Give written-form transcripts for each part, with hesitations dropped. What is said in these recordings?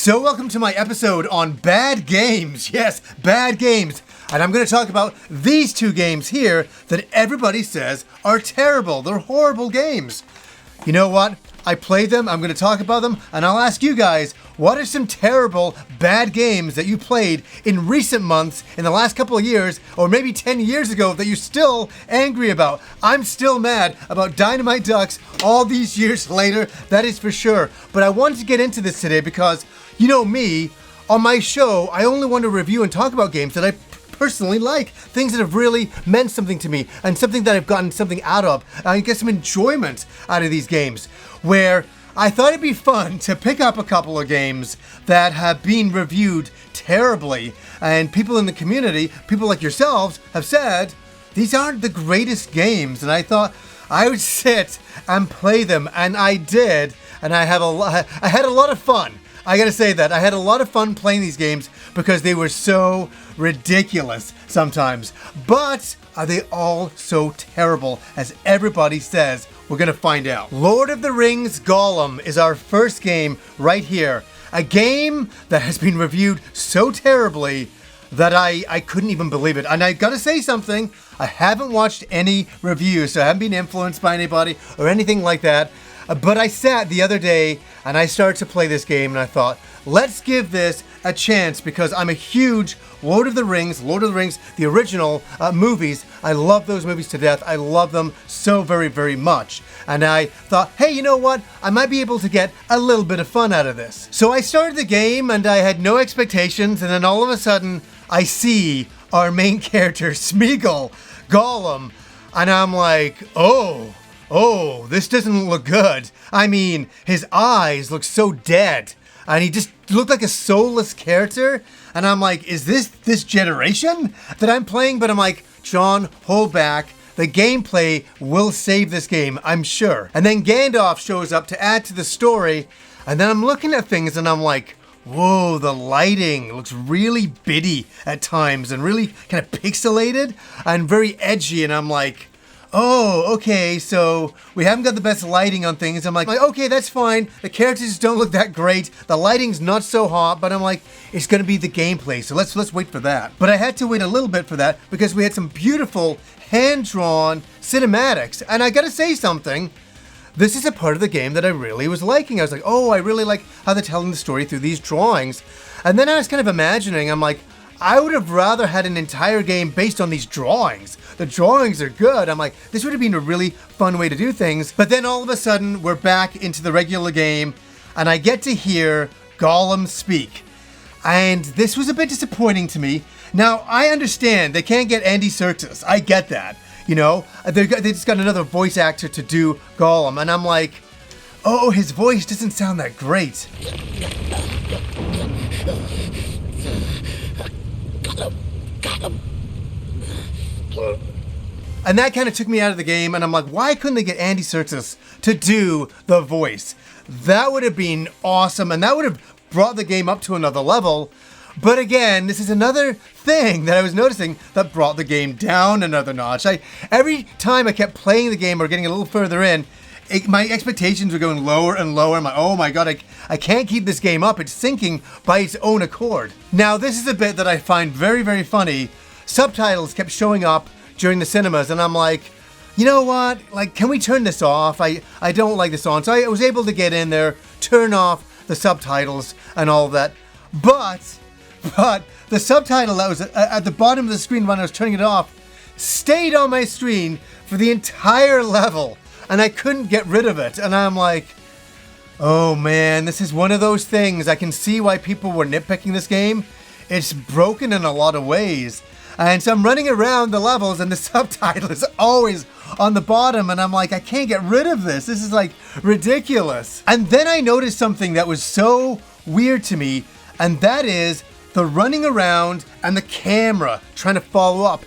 So welcome to my episode on bad games. Yes, bad games. And I'm going to talk about these two games here that everybody says are terrible. They're horrible games. You know what? I played them, I'm going to talk about them, and I'll ask you guys, what are some terrible, bad games that you played in recent months, in the last couple of years, or maybe 10 years ago that you're still angry about? I'm still mad about Dynamite Ducks all these years later, that is for sure. But I wanted to get into this today because, you know me, on my show, I only want to review and talk about games that I personally like, things that have really meant something to me and something that I've gotten something out of. I get some enjoyment out of these games, where I thought it'd be fun to pick up a couple of games that have been reviewed terribly, and people in the community, people like yourselves, have said these aren't the greatest games, and I thought I would sit and play them, and I did, and I had a lot of fun. I gotta say that. I had a lot of fun playing these games because they were so ridiculous sometimes. But are they all so terrible as everybody says? We're gonna find out. Lord of the Rings Gollum is our first game right here. A game that has been reviewed so terribly that I couldn't even believe it. And I gotta say something, I haven't watched any reviews, so I haven't been influenced by anybody or anything like that. But I sat the other day and I started to play this game and I thought, let's give this a chance because I'm a huge Lord of the Rings, the original movies. I love those movies to death. I love them so very, very much. And I thought, hey, you know what? I might be able to get a little bit of fun out of this. So I started the game and I had no expectations, and then all of a sudden I see our main character, Smeagol, Gollum, and I'm like, oh, this doesn't look good. I mean, his eyes look so dead. And he just looked like a soulless character. And I'm like, is this generation that I'm playing? But I'm like, John, hold back. The gameplay will save this game, I'm sure. And then Gandalf shows up to add to the story. And then I'm looking at things and I'm like, whoa, the lighting looks really bitty at times and really kind of pixelated and very edgy. And I'm like, oh, okay, so we haven't got the best lighting on things. I'm like, okay, that's fine. The characters don't look that great. The lighting's not so hot, but I'm like, it's gonna be the gameplay, so let's wait for that. But I had to wait a little bit for that because we had some beautiful hand-drawn cinematics. And I gotta say something, this is a part of the game that I really was liking. I was like, oh, I really like how they're telling the story through these drawings. And then I was kind of imagining, I'm like, I would have rather had an entire game based on these drawings. The drawings are good. I'm like, this would have been a really fun way to do things. But then all of a sudden, we're back into the regular game, and I get to hear Gollum speak. And this was a bit disappointing to me. Now, I understand they can't get Andy Serkis. I get that. You know, they just got another voice actor to do Gollum. And I'm like, oh, his voice doesn't sound that great. And that kind of took me out of the game, and I'm like, why couldn't they get Andy Serkis to do the voice? That would have been awesome, and that would have brought the game up to another level. But again, this is another thing that I was noticing that brought the game down another notch. Every time I kept playing the game or getting a little further in, my expectations were going lower and lower. I'm like, oh my god, I can't keep this game up. It's sinking by its own accord. Now, this is a bit that I find very, very funny. Subtitles kept showing up during the cinemas, and I'm like, you know what? Like, can we turn this off? I don't like this on. So I was able to get in there, turn off the subtitles and all that. But the subtitle that was at the bottom of the screen when I was turning it off stayed on my screen for the entire level. And I couldn't get rid of it. And I'm like, oh man, this is one of those things. I can see why people were nitpicking this game. It's broken in a lot of ways. And so I'm running around the levels and the subtitle is always on the bottom. And I'm like, I can't get rid of this. This is like ridiculous. And then I noticed something that was so weird to me. And that is the running around and the camera trying to follow up.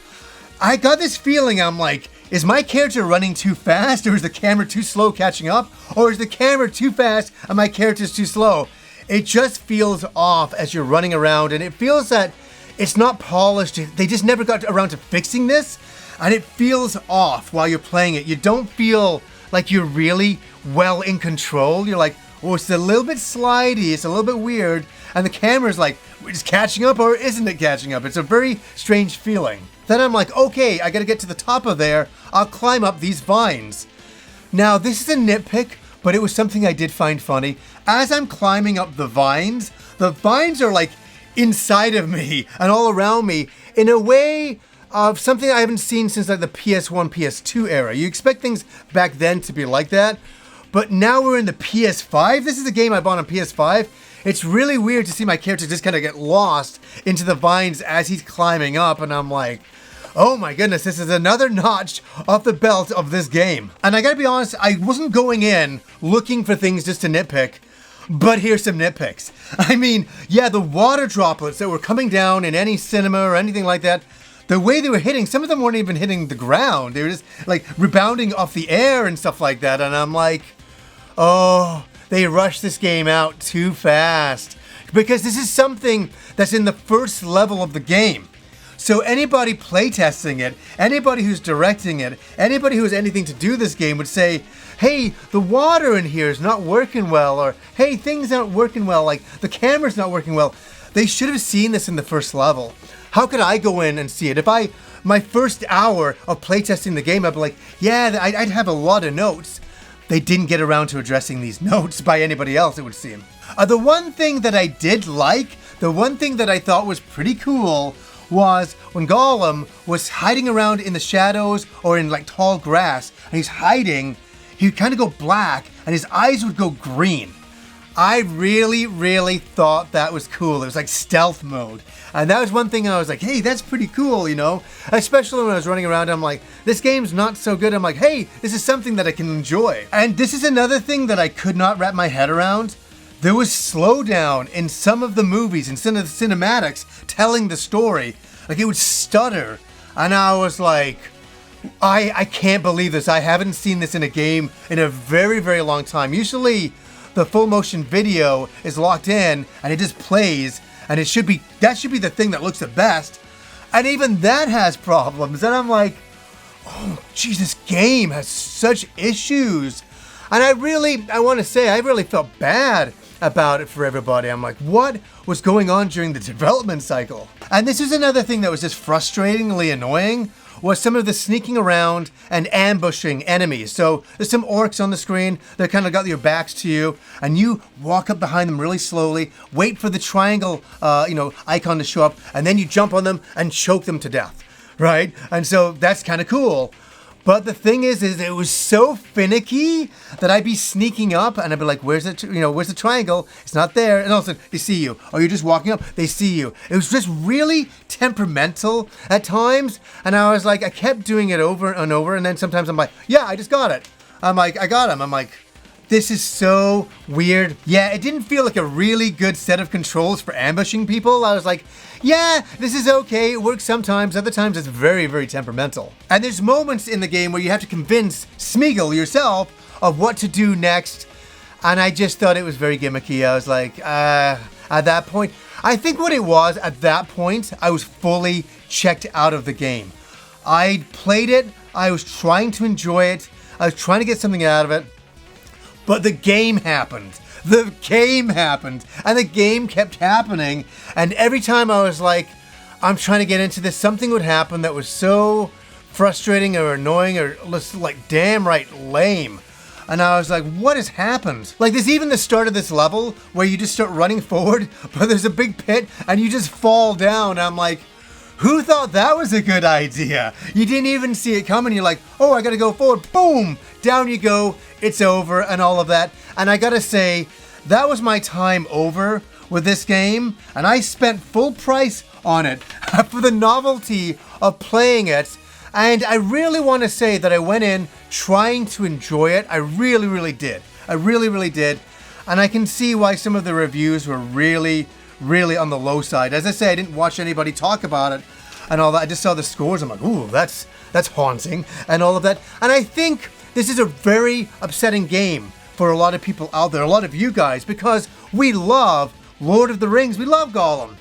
I got this feeling, I'm like, is my character running too fast, or is the camera too slow catching up? Or is the camera too fast and my character's too slow? It just feels off as you're running around, and it feels that it's not polished. They just never got around to fixing this, and it feels off while you're playing it. You don't feel like you're really well in control. You're like, oh, it's a little bit slidey, it's a little bit weird. and the camera's like, is catching up or isn't it catching up? It's a very strange feeling. Then I'm like, okay, I gotta get to the top of there. I'll climb up these vines. Now, this is a nitpick, but it was something I did find funny. As I'm climbing up the vines are like inside of me and all around me in a way of something I haven't seen since like the PS1, PS2 era. You expect things back then to be like that, but now we're in the PS5. This is a game I bought on PS5. It's really weird to see my character just kind of get lost into the vines as he's climbing up, and I'm like, oh my goodness, this is another notch off the belt of this game. And I gotta be honest, I wasn't going in looking for things just to nitpick, but here's some nitpicks. I mean, yeah, the water droplets that were coming down in any cinema or anything like that, the way they were hitting, some of them weren't even hitting the ground. They were just like rebounding off the air and stuff like that. And I'm like, oh, they rushed this game out too fast. Because this is something that's in the first level of the game. So anybody playtesting it, anybody who's directing it, anybody who has anything to do this game would say, hey, the water in here is not working well, or hey, things aren't working well, like the camera's not working well. They should have seen this in the first level. How could I go in and see it? If my first hour of playtesting the game, I'd be like, yeah, I'd have a lot of notes. They didn't get around to addressing these notes by anybody else, it would seem. The one thing that I did like, the one thing that I thought was pretty cool was when Gollum was hiding around in the shadows or in like tall grass, and he's hiding, he'd kind of go black and his eyes would go green. I really, really thought that was cool. It was like stealth mode. And that was one thing I was like, hey, that's pretty cool, you know? Especially when I was running around, I'm like, this game's not so good. I'm like, hey, this is something that I can enjoy. And this is another thing that I could not wrap my head around. There was slowdown in some of the movies and some of the cinematics telling the story. Like it would stutter. And I was like, I can't believe this. I haven't seen this in a game in a very, very long time. Usually the full motion video is locked in and it just plays, and that should be the thing that looks the best. And even that has problems. And I'm like, oh geez, this game has such issues. And I want to say, I really felt bad about it for everybody. I'm like, what was going on during the development cycle? And this is another thing that was just frustratingly annoying, was some of the sneaking around and ambushing enemies. So there's some orcs on the screen that kind of got your backs to you, and you walk up behind them really slowly, wait for the triangle icon to show up, and then you jump on them and choke them to death, right? And so that's kind of cool. But the thing is it was so finicky that I'd be sneaking up and I'd be like, where's the triangle? It's not there. And all of a sudden they see you. Or you're just walking up, they see you. It was just really temperamental at times. And I was like, I kept doing it over and over. And then sometimes I'm like, yeah, I just got it. I'm like, I got him. I'm like, this is so weird. Yeah, it didn't feel like a really good set of controls for ambushing people. I was like, yeah, this is okay. It works sometimes. Other times it's very, very temperamental. And there's moments in the game where you have to convince Smeagol yourself of what to do next. And I just thought it was very gimmicky. I was like, at that point, I think what it was at that point, I was fully checked out of the game. I played it. I was trying to enjoy it. I was trying to get something out of it. But the game happened. The game happened. And the game kept happening. And every time I was like, I'm trying to get into this, something would happen that was so frustrating or annoying or like damn right lame. And I was like, what has happened? Like there's even the start of this level where you just start running forward, but there's a big pit and you just fall down. I'm like, who thought that was a good idea? You didn't even see it coming. You're like, oh, I gotta go forward. Boom! Down you go. It's over and all of that. And I gotta say, that was my time over with this game. And I spent full price on it for the novelty of playing it. And I really want to say that I went in trying to enjoy it. I really, really did. I really, really did. And I can see why some of the reviews were really, really on the low side. As I say, I didn't watch anybody talk about it and all that. I just saw the scores. I'm like, ooh, that's haunting and all of that. And I think this is a very upsetting game for a lot of people out there, a lot of you guys, because we love Lord of the Rings. We love Gollum.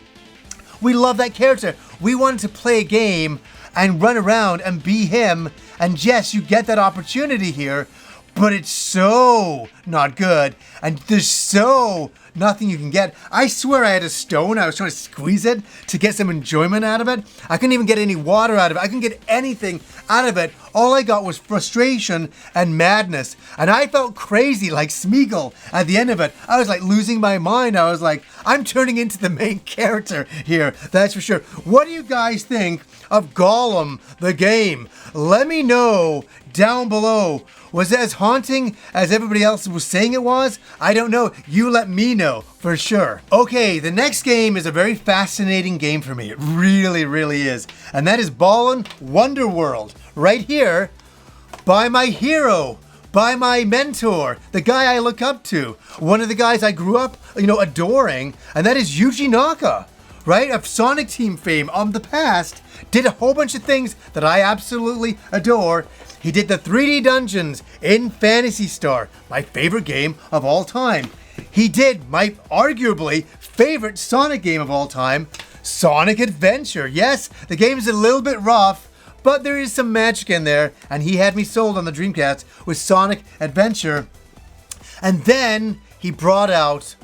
We love that character. We wanted to play a game and run around and be him. And yes, you get that opportunity here, but it's so not good. And there's so nothing you can get. I swear I had a stone. I was trying to squeeze it to get some enjoyment out of it. I couldn't even get any water out of it. I couldn't get anything out of it. All I got was frustration and madness. And I felt crazy like Smeagol at the end of it. I was like losing my mind. I was like, I'm turning into the main character here. That's for sure. What do you guys think of Gollum, the game? Let me know down below. Was it as haunting as everybody else was saying it was? I don't know. You let me know for sure. Okay, the next game is a very fascinating game for me. It really, really is. And that is Balan Wonderworld. Right here, by my hero, by my mentor, the guy I look up to. One of the guys I grew up, adoring. And that is Yuji Naka. Right? Of Sonic Team fame of the past, did a whole bunch of things that I absolutely adore. He did the 3D dungeons in Phantasy Star, my favorite game of all time. He did my arguably favorite Sonic game of all time, Sonic Adventure. Yes, the game is a little bit rough, but there is some magic in there, and he had me sold on the Dreamcast with Sonic Adventure. And then he brought out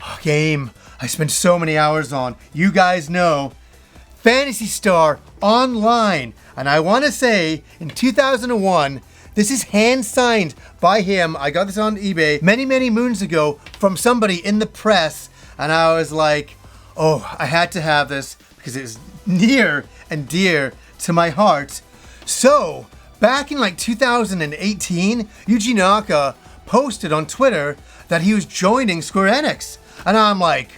a game I spent so many hours on. You guys know, Phantasy Star Online. And I want to say, in 2001, this is hand-signed by him. I got this on eBay many, many moons ago from somebody in the press. And I was like, oh, I had to have this because it was near and dear to my heart. So, back in like 2018, Yuji Naka posted on Twitter that he was joining Square Enix. And I'm like,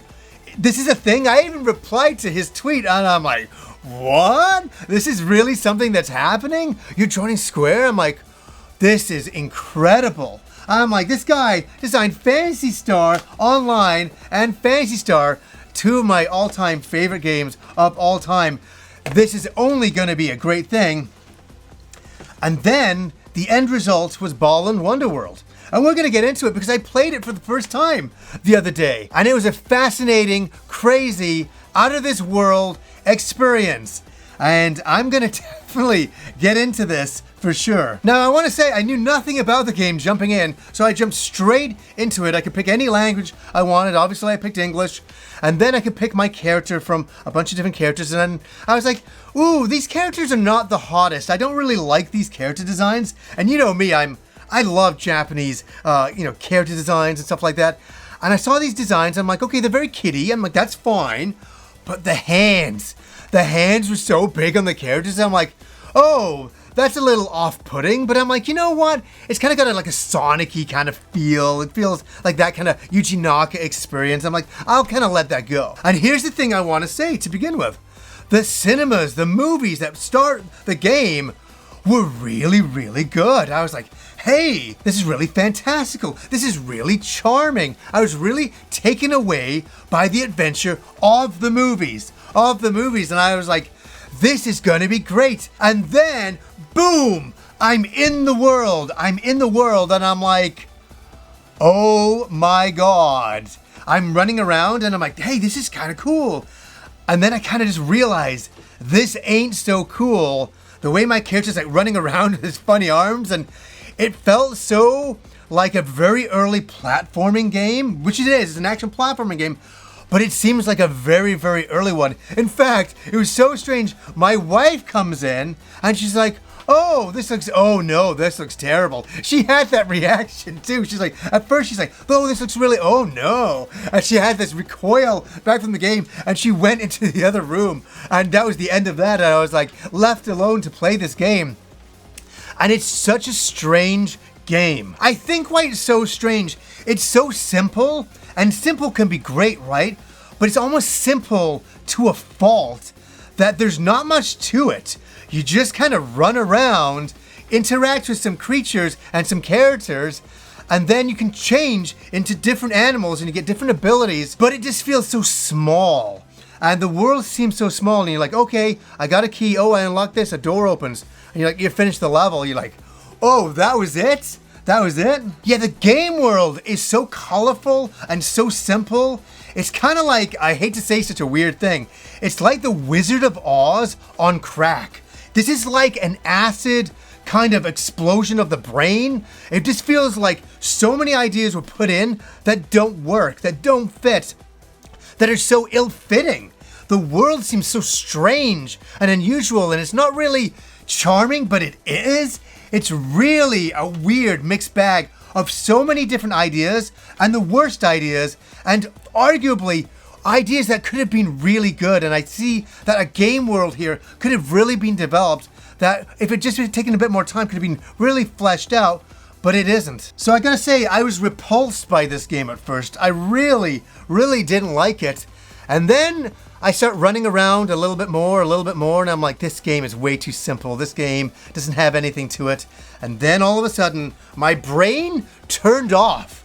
this is a thing? I even replied to his tweet and I'm like, what? This is really something that's happening? You're joining Square? I'm like, this is incredible. I'm like, this guy designed Phantasy Star Online and Phantasy Star, two of my all-time favorite games of all time. This is only going to be a great thing. And then the end result was Balan Wonderworld. And we're going to get into it because I played it for the first time the other day. And it was a fascinating, crazy, out of this world experience. And I'm going to definitely get into this for sure. Now, I want to say I knew nothing about the game jumping in, so I jumped straight into it. I could pick any language I wanted. Obviously, I picked English. And then I could pick my character from a bunch of different characters. And then I was like, ooh, these characters are not the hottest. I don't really like these character designs. And you know me, I love Japanese, character designs and stuff like that. And I saw these designs. I'm like, okay, they're very kiddie. I'm like, that's fine. But the hands were so big on the characters. I'm like, oh, that's a little off-putting. But I'm like, you know what? It's kind of got like a Sonic-y kind of feel. It feels like that kind of Yuji Naka experience. I'm like, I'll kind of let that go. And here's the thing I want to say to begin with. The cinemas, the movies that start the game were really, really good. I was like, hey, this is really fantastical. This is really charming. I was really taken away by the adventure of the movies. And I was like, this is going to be great. And then, boom, I'm in the world. And I'm like, oh my God. I'm running around and I'm like, hey, this is kind of cool. And then I kind of just realized this ain't so cool. The way my character's like running around with his funny arms, and it felt so like a very early platforming game, which it is. It's an action platforming game, but it seems like a very, very early one. In fact, it was so strange. My wife comes in and she's like, oh no, this looks terrible. She had that reaction too. She's like, at first she's like, oh, this looks really, oh no. And she had this recoil back from the game and she went into the other room. And that was the end of that. And I was like left alone to play this game. And it's such a strange game. I think why it's so strange, it's so simple, and simple can be great, right? But it's almost simple to a fault that there's not much to it. You just kind of run around, interact with some creatures and some characters, and then you can change into different animals and you get different abilities, but it just feels so small. And the world seems so small, and you're like, okay, I got a key. Oh, I unlocked this, a door opens. And you're like, you finish the level. You're like, oh, that was it? That was it? Yeah, the game world is so colorful and so simple. It's kind of like, I hate to say such a weird thing, it's like the Wizard of Oz on crack. This is like an acid kind of explosion of the brain. It just feels like so many ideas were put in that don't work, that don't fit, that are so ill-fitting. The world seems so strange and unusual, and it's not really charming, but it is. It's really a weird mixed bag of so many different ideas, and the worst ideas, and arguably ideas that could have been really good. And I see that a game world here could have really been developed, that if it just had taken a bit more time, could have been really fleshed out, but it isn't. So I gotta say, I was repulsed by this game at first. I really didn't like it. And then I start running around a little bit more, and I'm like, this game is way too simple. This game doesn't have anything to it. And then all of a sudden, my brain turned off.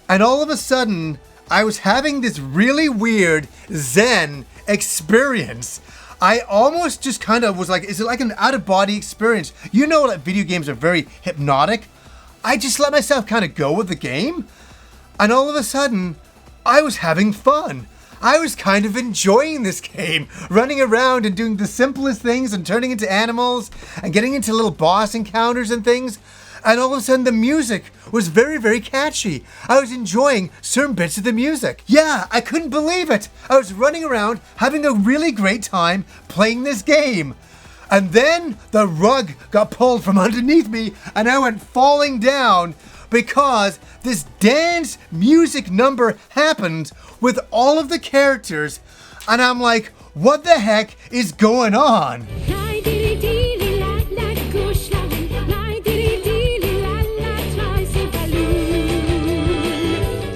And all of a sudden, I was having this really weird Zen experience. I almost just kind of was like, is it like an out-of-body experience? You know that video games are very hypnotic. I just let myself kind of go with the game. And all of a sudden, I was having fun. I was kind of enjoying this game, running around and doing the simplest things and turning into animals and getting into little boss encounters and things. And all of a sudden the music was very catchy. I was enjoying certain bits of the music. Yeah, I couldn't believe it. I was running around having a really great time playing this game. And then the rug got pulled from underneath me and I went falling down because this dance music number happened with all of the characters, and I'm like, what the heck is going on?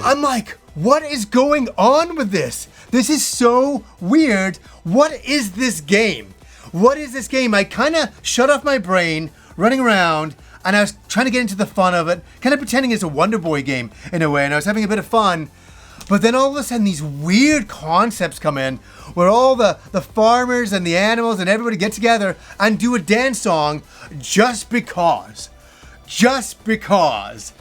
I'm like, what is going on with this? This is so weird. What is this game? What is this game? I kind of shut off my brain, running around, and I was trying to get into the fun of it, kind of pretending it's a Wonder Boy game in a way, and I was having a bit of fun. But then all of a sudden these weird concepts come in where all the farmers and the animals and everybody get together and do a dance song just because. Just because.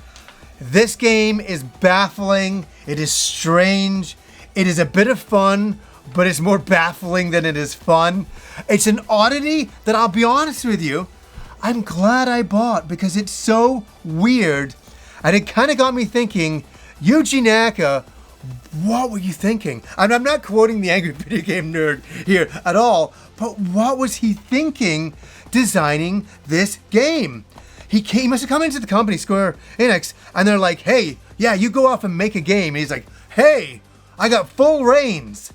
This game is baffling. It is strange. It is a bit of fun, but it's more baffling than it is fun. It's an oddity that, I'll be honest with you, I'm glad I bought because it's so weird. And it kind of got me thinking, Yuji Naka, what were you thinking? And I'm not quoting the Angry Video Game Nerd here at all, but what was he thinking designing this game? He must have come into the company, Square Enix, and they're like, hey, yeah, you go off and make a game. And he's like, hey, I got full reins.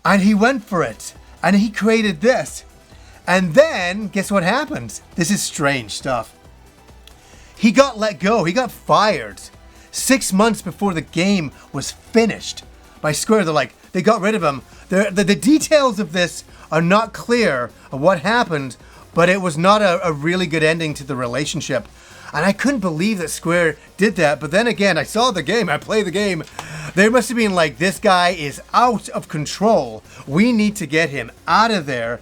And he went for it. And he created this. And then, guess what happens? This is strange stuff. He got let go. He got fired 6 months before the game was finished by Square. They're like, they got rid of him. The details of this are not clear of what happened, but it was not a really good ending to the relationship. And I couldn't believe that Square did that. But then again, I saw the game, I played the game. They must have been like, this guy is out of control. We need to get him out of there.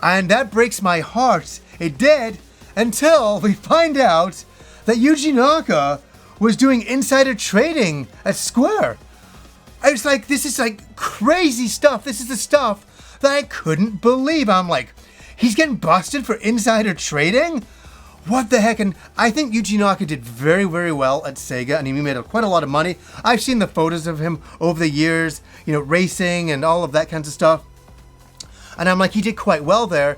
And that breaks my heart. It did, until we find out that Yuji Naka was doing insider trading at Square. I was like, this is like crazy stuff. This is the stuff that I couldn't believe. I'm like, he's getting busted for insider trading? What the heck? And I think Yuji Naka did very well at Sega, and he made quite a lot of money. I've seen the photos of him over the years, you know, racing and all of that kinds of stuff. And I'm like, he did quite well there.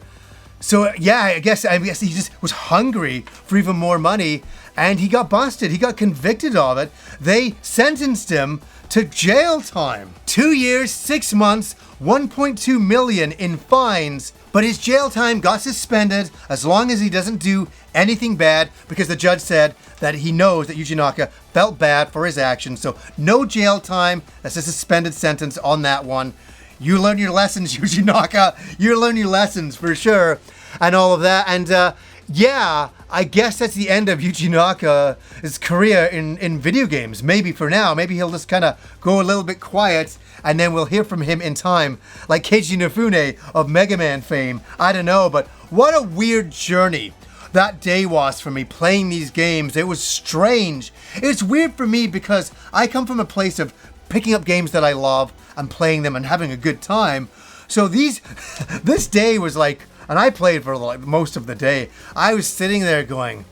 So yeah, I guess he just was hungry for even more money, and he got busted. He got convicted of it. They sentenced him to jail time. 2 years, 6 months, 1.2 million in fines. But his jail time got suspended as long as he doesn't do anything bad, because the judge said that he knows that Yuji Naka felt bad for his actions. So no jail time. That's a suspended sentence on that one. You learn your lessons, Yuji Naka. You learn your lessons for sure, and all of that. And yeah, I guess that's the end of Yuji Naka's career in video games. Maybe for now. Maybe he'll just kind of go a little bit quiet, and then we'll hear from him in time, like Keiji Inafune of Mega Man fame. I don't know, but what a weird journey that day was for me playing these games. It was strange. It's weird for me because I come from a place of picking up games that I love and playing them and having a good time. So this day was like and I played for like most of the day. I was sitting there going,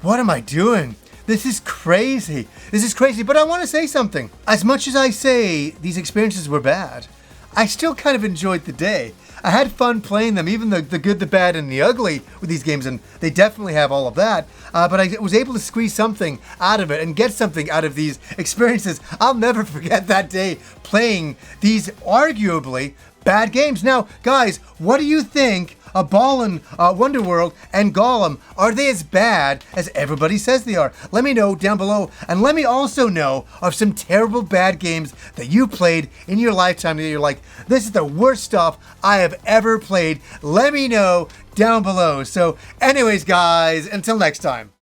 what am I doing? This is crazy. This is crazy. But I want to say something. As much as I say these experiences were bad, I still kind of enjoyed the day. I had fun playing them, even the good, the bad, and the ugly with these games, and they definitely have all of that. But I was able to squeeze something out of it and get something out of these experiences. I'll never forget that day playing these arguably bad games. Now, guys, what do you think of Balan, Wonderworld, and Gollum? Are they as bad as everybody says they are? Let me know down below, and let me also know of some terrible bad games that you played in your lifetime that you're like, this is the worst stuff I have ever played. Let me know down below. So anyways, guys, until next time.